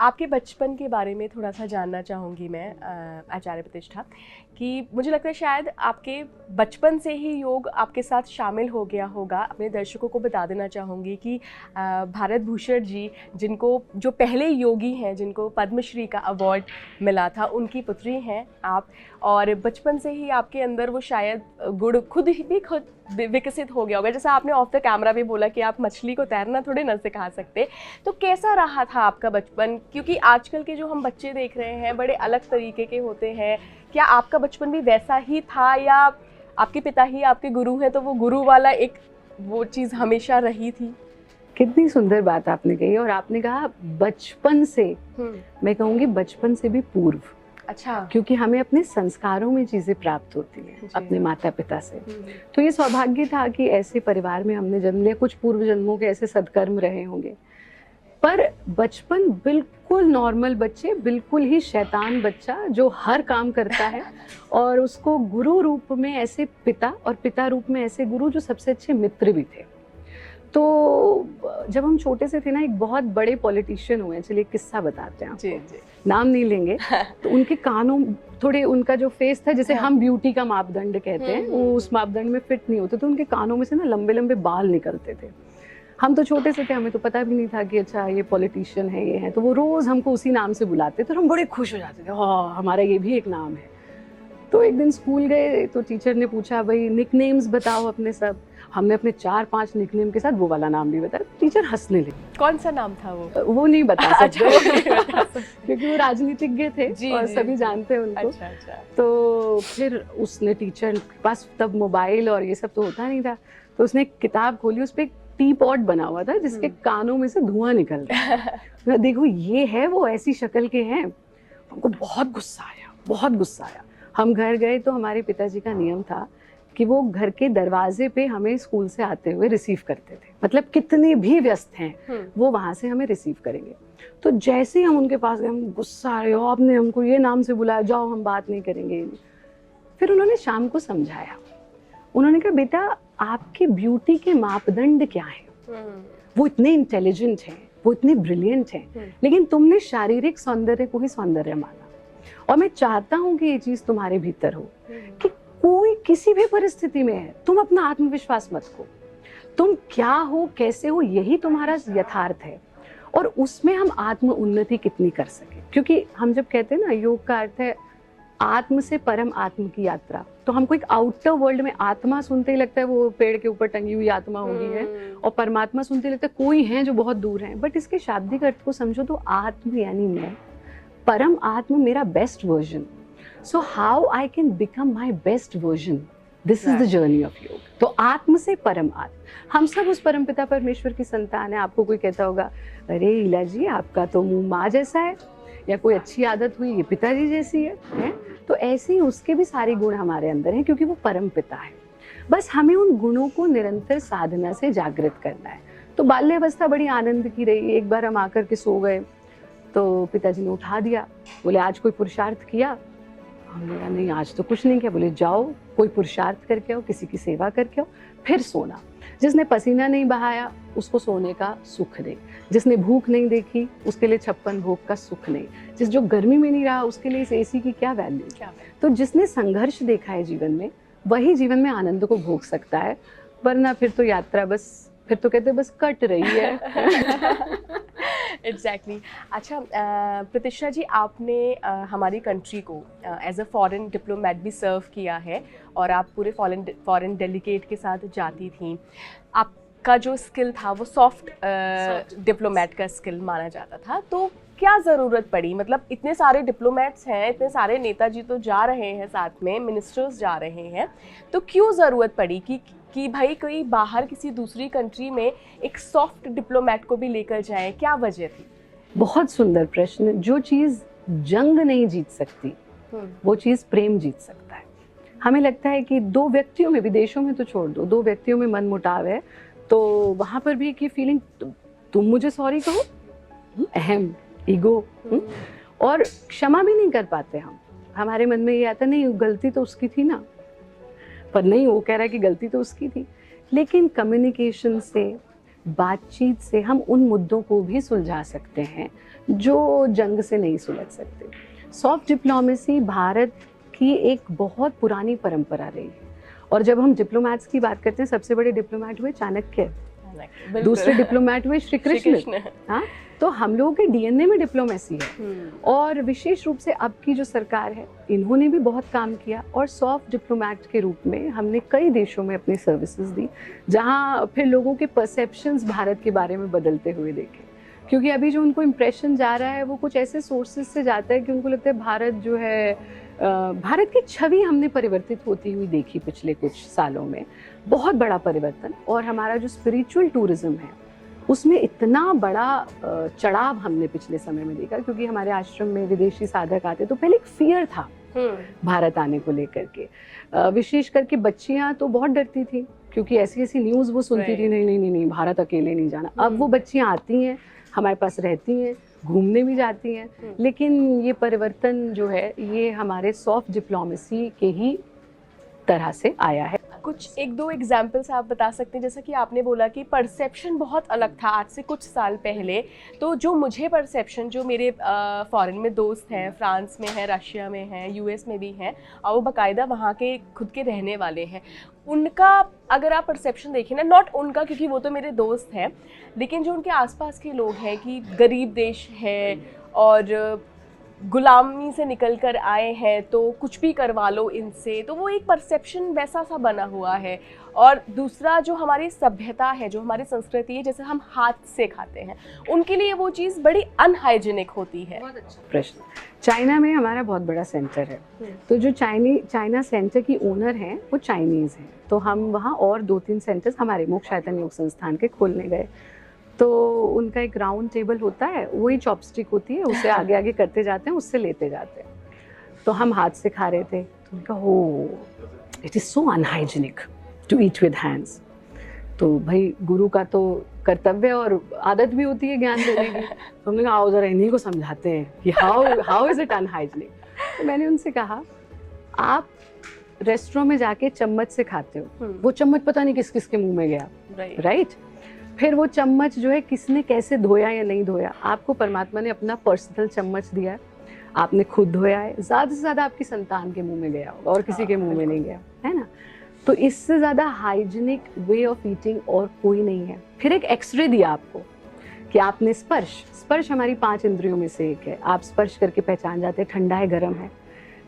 आपके बचपन के बारे में थोड़ा सा जानना चाहूँगी मैं आचार्य प्रतिष्ठा, कि मुझे लगता है शायद आपके बचपन से ही योग आपके साथ शामिल हो गया होगा। अपने दर्शकों को बता देना चाहूँगी कि भारत भूषण जी, जिनको जो पहले योगी हैं जिनको पद्मश्री का अवार्ड मिला था, उनकी पुत्री हैं आप, और बचपन से ही आपके अंदर वो शायद गुण खुद विकसित हो गया होगा। जैसा आपने ऑफ द कैमरा भी बोला कि आप मछली को तैरना थोड़े ना सिखा सकते, तो कैसा रहा था आपका बचपन? क्योंकि आजकल के जो हम बच्चे देख रहे हैं बड़े अलग तरीके के होते हैं। क्या आपका बचपन भी वैसा ही था, या आपके पिता ही आपके गुरु हैं तो वो गुरु वाला एक वो चीज़ हमेशा रही थी? कितनी सुंदर बात आपने कही, और आपने कहा बचपन से, मैं कहूँगी बचपन से भी पूर्व। अच्छा। क्योंकि हमें अपने संस्कारों में चीजें प्राप्त होती हैं अपने माता पिता से। तो ये सौभाग्य था कि ऐसे परिवार में हमने जन्म लिया, कुछ पूर्व जन्मों के ऐसे सत्कर्म रहे होंगे। पर बचपन बिल्कुल नॉर्मल बच्चे, बिल्कुल ही शैतान बच्चा जो हर काम करता है, और उसको गुरु रूप में ऐसे पिता, और पिता रूप में ऐसे गुरु जो सबसे अच्छे मित्र भी थे। तो जब हम छोटे से थे ना, एक बहुत बड़े पॉलिटिशियन हुए, चलिए किस्सा बताते हैं आपको। जी। नाम नहीं लेंगे। तो उनके कानों, थोड़े उनका जो फेस था, जैसे हम ब्यूटी का मापदंड कहते हैं, वो उस मापदंड में फिट नहीं होते, तो उनके कानों में से ना लंबे लंबे बाल निकलते थे। हम तो छोटे से थे, हमें तो पता भी नहीं था कि अच्छा ये पॉलिटिशियन है, ये है। तो वो रोज हमको उसी नाम से बुलाते थे, तो हम बड़े खुश हो जाते थे, हाँ हमारा ये भी एक नाम है। तो एक दिन स्कूल गए तो टीचर ने पूछा, भाई निकनेम्स बताओ अपने सब। हमने अपने 4-5 निकनेम के साथ वो वाला नाम भी बताया। टीचर हंसने लगे। कौन सा नाम था वो नहीं बता सकते। क्योंकि वो राजनीतिज्ञ थे और सभी जानते हैं उनको। अच्छा। तो फिर उसने, टीचर के पास तब मोबाइल और ये सब तो होता नहीं था, तो उसने एक किताब खोली, उस पर एक टी पॉट बना हुआ था जिसके कानों में से धुआं निकल रहा है। देखो ये है, वो ऐसी शक्ल के हैं। हमको बहुत गुस्सा आया। हम घर गए तो हमारे पिताजी का नियम था कि वो घर के दरवाजे पे हमें स्कूल से आते हुए रिसीव करते थे। मतलब कितने भी व्यस्त हैं वो वहाँ से हमें रिसीव करेंगे। तो जैसे ही हम उनके पास गए, हम गुस्सा आए, आपने हमको ये नाम से बुलाया, जाओ हम बात नहीं करेंगे। फिर उन्होंने शाम को समझाया। उन्होंने कहा, बेटा आपकी ब्यूटी के मापदंड क्या है? वो इतने इंटेलिजेंट हैं, वो इतने ब्रिलियंट हैं, लेकिन तुमने शारीरिक सौंदर्य को ही सौंदर्य माना। और मैं चाहता हूँ कि ये चीज तुम्हारे भीतर हो कि कोई किसी भी परिस्थिति में है, तुम अपना आत्मविश्वास मत खो। तुम क्या हो, कैसे हो, यही तुम्हारा यथार्थ है, और उसमें हम आत्म उन्नति कितनी कर सके। क्योंकि हम जब कहते हैं ना, योग का अर्थ है आत्म से परम आत्म की यात्रा, तो हमको एक आउटर वर्ल्ड में आत्मा सुनते ही लगता है वो पेड़ के ऊपर टंगी हुई आत्मा होगी है, और परमात्मा सुनते ही लगता है कोई है जो बहुत दूर है। बट इसके शाब्दिक अर्थ को समझो तो आत्म यानी मैं, परम आत्म मेरा best version. So how I can become my best version, this is the journey of योग। तो आत्म से परम आत्म, हम सब उस परम पिता परमेश्वर की संतान है। आपको कोई कहता होगा, अरे इला जी आपका तो मुंह माँ जैसा है, या कोई अच्छी आदत हुई ये पिताजी जैसी है? तो ऐसे ही उसके भी सारे गुण हमारे अंदर हैं, क्योंकि वो परम पिता है। बस हमें उन गुणों को निरंतर साधना से जागृत करना है। तो बाल्यावस्था बड़ी आनंद की रही। एक बार हम आकर के सो गए तो पिताजी ने उठा दिया, बोले आज कोई पुरुषार्थ किया? हमने कहा नहीं आज तो कुछ नहीं किया। बोले जाओ कोई पुरुषार्थ करके आओ, किसी की सेवा करके आओ, फिर सोना। जिसने पसीना नहीं बहाया उसको सोने का सुख नहीं, जिसने भूख नहीं देखी उसके लिए 56 भोग का सुख नहीं, जो गर्मी में नहीं रहा उसके लिए इस एसी की क्या वैल्यू। तो जिसने संघर्ष देखा है जीवन में, वही जीवन में आनंद को भोग सकता है, वरना फिर तो यात्रा बस, फिर तो कहते बस कट रही है। एग्जैक्टली। अच्छा प्रतिष्ठा जी, आपने हमारी कंट्री को एज अ फॉरेन डिप्लोमेट भी सर्व किया है, और आप पूरे फॉरेन डेलीगेट के साथ जाती थी। आपका जो स्किल था वो सॉफ्ट डिप्लोमेट का स्किल माना जाता था। तो क्या ज़रूरत पड़ी, मतलब इतने सारे डिप्लोमेट्स हैं, इतने सारे नेताजी तो जा रहे हैं, साथ में मिनिस्टर्स जा रहे हैं, तो क्यों ज़रूरत पड़ी कि भाई कोई बाहर किसी दूसरी कंट्री में एक सॉफ्ट डिप्लोमेट को भी लेकर जाए? क्या वजह थी? बहुत सुंदर प्रश्न। जो चीज़ जंग नहीं जीत सकती वो चीज़ प्रेम जीत सकता है। हमें लगता है कि दो व्यक्तियों में, विदेशों में तो छोड़ दो, दो व्यक्तियों में मन मुटाव है तो वहाँ पर भी एक फीलिंग, तुम मुझे सॉरी कहो, अहम, ईगो, और क्षमा भी नहीं कर पाते हम। हमारे मन में ये आता नहीं गलती तो उसकी थी ना, पर नहीं वो कह रहा है कि गलती तो उसकी थी। लेकिन कम्युनिकेशन से, बातचीत से हम उन मुद्दों को भी सुलझा सकते हैं जो जंग से नहीं सुलझ सकते। सॉफ्ट डिप्लोमेसी भारत की एक बहुत पुरानी परंपरा रही है, और जब हम डिप्लोमैट्स की बात करते हैं, सबसे बड़े डिप्लोमैट हुए चाणक्य, दूसरे डिप्लोमैट हुए श्री कृष्ण। हाँ, तो हम लोगों के डीएनए में डिप्लोमेसी है। और विशेष रूप से अब की जो सरकार है, इन्होंने भी बहुत काम किया, और सॉफ्ट डिप्लोमैट के रूप में हमने कई देशों में अपनी सर्विसेज दी, जहाँ फिर लोगों के परसेप्शंस भारत के बारे में बदलते हुए देखे। क्योंकि अभी जो उनको इम्प्रेशन जा रहा है वो कुछ ऐसे सोर्सेज से जाता है कि उनको लगता है भारत जो है, भारत की छवि हमने परिवर्तित होती हुई देखी पिछले कुछ सालों में, बहुत बड़ा परिवर्तन। और हमारा जो स्पिरिचुअल टूरिज्म है उसमें इतना बड़ा चढ़ाव हमने पिछले समय में देखा, क्योंकि हमारे आश्रम में विदेशी साधक आते तो पहले एक फियर था भारत आने को लेकर के। विशेष करके बच्चियां तो बहुत डरती थी, क्योंकि ऐसी ऐसी न्यूज़ वो सुनती थी, नहीं नहीं नहीं नहीं भारत अकेले नहीं जाना। अब वो बच्चियां आती हैं, हमारे पास रहती हैं, घूमने भी जाती हैं। लेकिन ये परिवर्तन जो है ये हमारे सॉफ्ट डिप्लोमेसी के ही तरह से आया है। कुछ एक दो एग्जाम्पल्स आप बता सकते हैं? जैसा कि आपने बोला कि परसेप्शन बहुत अलग था आज से कुछ साल पहले, तो जो मुझे परसेप्शन, जो मेरे फॉरेन में दोस्त हैं, फ्रांस में हैं, रशिया में हैं, यूएस में भी हैं, और वो बाकायदा वहाँ के खुद के रहने वाले हैं, उनका अगर आप परसेप्शन देखें ना, नॉट उनका क्योंकि वो तो मेरे दोस्त हैं, लेकिन जो उनके आसपास के लोग हैं कि गरीब देश है और गुलामी से निकल कर आए हैं तो कुछ भी करवा लो इनसे, तो वो एक परसेप्शन वैसा सा बना हुआ है। और दूसरा जो हमारी सभ्यता है, जो हमारी संस्कृति है, जैसे हम हाथ से खाते हैं, उनके लिए वो चीज़ बड़ी अनहाइजीनिक होती है। बहुत अच्छा प्रश्न। चाइना में हमारा बहुत बड़ा सेंटर है, तो जो चाइना सेंटर की ओनर हैं वो चाइनीज़ हैं, तो हम वहाँ और 2-3 सेंटर्स हमारे मोक्ष आयतन योग संस्थान के खोलने गए। तो उनका एक राउंड टेबल होता है, वही चॉपस्टिक होती है, उसे आगे आगे करते जाते हैं, उससे लेते जाते हैं। तो हम हाथ से खा रहे थे, तो उनका हो it is so unhygienic to eat with hands. तो भाई गुरु का तो कर्तव्य और आदत भी होती है ज्ञान देने की। तो हमने कहा आओ जरा इन्हीं को समझाते हैं कि हाउ इज इट अनहाइजीनिक। तो मैंने उनसे कहा आप रेस्टोरेंट में जाके चम्मच से खाते हो, वो चम्मच पता नहीं किस किस के मुंह में गया, राइट? फिर वो चम्मच जो है किसने कैसे धोया या नहीं धोया, आपको परमात्मा ने अपना पर्सनल चम्मच दिया, आपने खुद धोया है, ज़्यादा से ज़्यादा आपकी संतान के मुंह में गया होगा और किसी के मुंह में नहीं गया, है ना? तो इससे ज़्यादा हाइजीनिक वे ऑफ ईटिंग और कोई नहीं है। फिर एक एक्सरे दिया आपको कि आपने स्पर्श हमारी 5 इंद्रियों में से एक है, आप स्पर्श करके पहचान जाते हैं ठंडा है, गर्म है,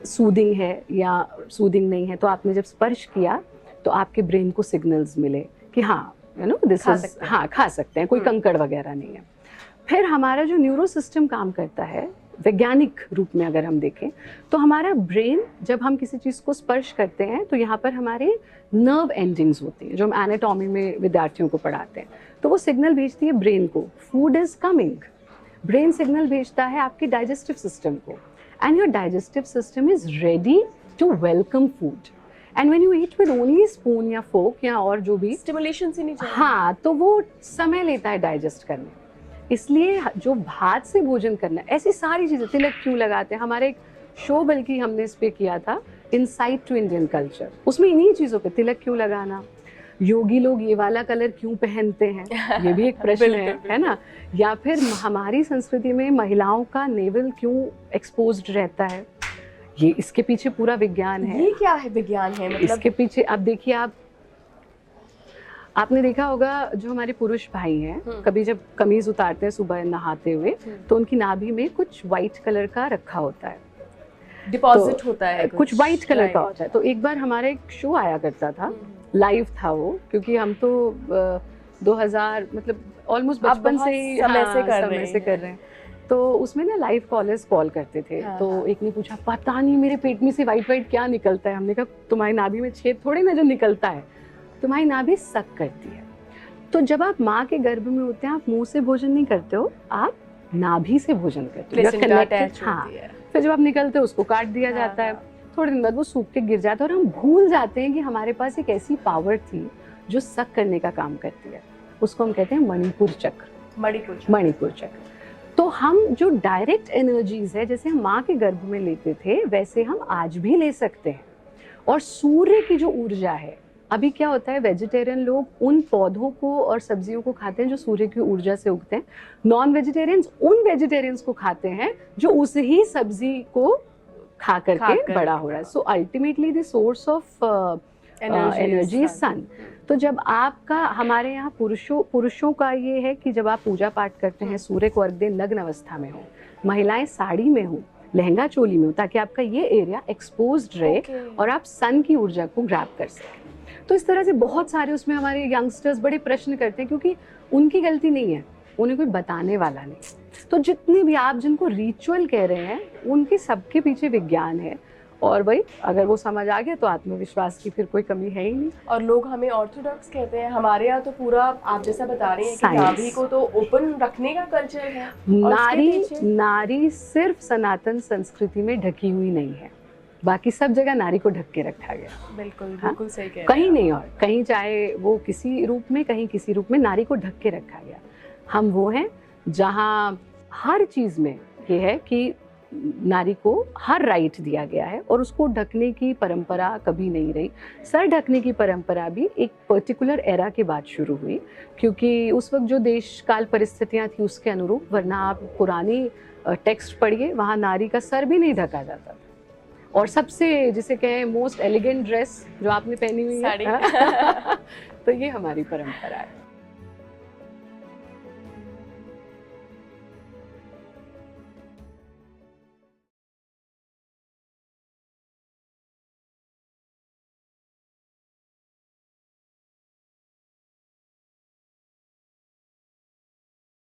सूदिंग है या सूदिंग नहीं है। तो आपने जब स्पर्श किया तो आपके ब्रेन को सिग्नल्स मिले कि हाँ दिस इज, हाँ खा सकते हैं, कोई कंकड़ वगैरह नहीं है। फिर हमारा जो न्यूरो सिस्टम काम करता है वैज्ञानिक रूप में अगर हम देखें, तो हमारा ब्रेन जब हम किसी चीज़ को स्पर्श करते हैं तो यहाँ पर हमारे नर्व एंडिंग्स होती हैं, जो हम एनाटॉमी में विद्यार्थियों को पढ़ाते हैं। तो वो सिग्नल भेजती है ब्रेन को, food is coming. Brain signal भेजता है आपकी डाइजेस्टिव सिस्टम को, and your digestive system is ready to welcome food. And when you eat with only spoon या फोक या और जो भी स्टिमुलेशन से नहीं चाहिए, हाँ, तो वो समय लेता है डाइजेस्ट करने। इसलिए जो हाथ से भोजन करना, ऐसी सारी चीज़ें, तिलक क्यों लगाते हैं, हमारे एक शो बल्कि हमने इस पे किया था, इनसाइट टू इंडियन कल्चर, उसमें इन्हीं चीज़ों पे तिलक क्यों लगाना, योगी लोग ये वाला कलर क्यों पहनते हैं, ये भी एक प्रश्न है ना? या फिर हमारी संस्कृति में महिलाओं का नेवल क्यों एक्सपोज्ड रहता है, ये इसके पीछे पूरा विज्ञान है। ये क्या है विज्ञान है मतलब? इसके पीछे अब देखिए, आपने देखा होगा जो हमारे पुरुष भाई हैं, कभी जब कमीज उतारते हैं सुबह नहाते हुए, तो उनकी नाभि में कुछ व्हाइट कलर का रखा होता है, डिपॉजिट तो होता है कुछ व्हाइट कलर का होता है। तो एक बार हमारा एक शो आया करता था, लाइव था वो, क्योंकि हम तो 2000 मतलब ऑलमोस्ट बचपन से ही समय से कर रहे हैं। तो उसमें ना लाइव कॉलर्स कॉल करते थे, तो एक ने पूछा पता नहीं मेरे पेट में से वाइट क्या निकलता है। हमने कहा तुम्हारी नाभि में छेद थोड़ी ना जो निकलता है, तुम्हारी नाभि सक करती है। तो जब आप माँ के गर्भ में होते हैं, आप मुंह से भोजन नहीं करते हो, आप नाभि से भोजन करते हो। हाँ, फिर जब आप निकलते हो उसको काट दिया जाता है, थोड़े दिन बाद वो सूख के गिर जाता है, और हम भूल जाते हैं कि हमारे पास एक ऐसी पावर थी जो सक करने का काम करती है। उसको हम कहते हैं मणिपुर चक्र। तो हम जो डायरेक्ट एनर्जीज है, जैसे हम माँ के गर्भ में लेते थे, वैसे हम आज भी ले सकते हैं। और सूर्य की जो ऊर्जा है, अभी क्या होता है, वेजिटेरियन लोग उन पौधों को और सब्जियों को खाते हैं जो सूर्य की ऊर्जा से उगते हैं, नॉन वेजिटेरियंस उन वेजिटेरियंस को खाते हैं जो उस ही सब्जी को खा करके बड़ा हो रहा है। So ultimately the source of energy is sun. तो जब आपका, हमारे यहाँ पुरुषों का ये है कि जब आप पूजा पाठ करते हैं, सूर्य को अर्घ दें, नग्न अवस्था में हो, महिलाएं साड़ी में हो, लहंगा चोली में हो, ताकि आपका ये एरिया एक्सपोज्ड रहे और आप सन की ऊर्जा को ग्रैब कर सकें। तो इस तरह से बहुत सारे उसमें हमारे यंगस्टर्स बड़े प्रश्न करते हैं, क्योंकि उनकी गलती नहीं है, उन्हें कोई बताने वाला नहीं। तो जितने भी आप जिनको रिचुअल कह रहे हैं, उनके सबके पीछे विज्ञान है, और भाई अगर वो समझ आ गया तो आत्मविश्वास की फिर कोई कमी है ही नहीं। और लोग हमें ऑर्थोडॉक्स कहते हैं, हमारे यहाँ तो पूरा आप जैसा बता रहे हैं कि नाभि को तो ओपन रखने का कल्चर है। नारी सिर्फ सनातन संस्कृति में ढकी हुई नहीं है, बाकी सब जगह नारी को ढक के रखा गया। बिल्कुल हाँ? बिल्कुल सही कह रहे हैं। कहीं नहीं, और कहीं चाहे वो किसी रूप में, कहीं किसी रूप में नारी को ढक के रखा गया। हम वो हैं जहाँ हर चीज़ में ये है कि नारी को हर राइट दिया गया है, और उसको ढकने की परंपरा कभी नहीं रही। सर ढकने की परंपरा भी एक पर्टिकुलर एरा के बाद शुरू हुई, क्योंकि उस वक्त जो देश काल परिस्थितियाँ थी उसके अनुरूप, वरना आप पुरानी टेक्स्ट पढ़िए, वहाँ नारी का सर भी नहीं ढका जाता था। और सबसे जिसे कहें मोस्ट एलिगेंट ड्रेस जो आपने पहनी हुई है, तो ये हमारी परंपरा है।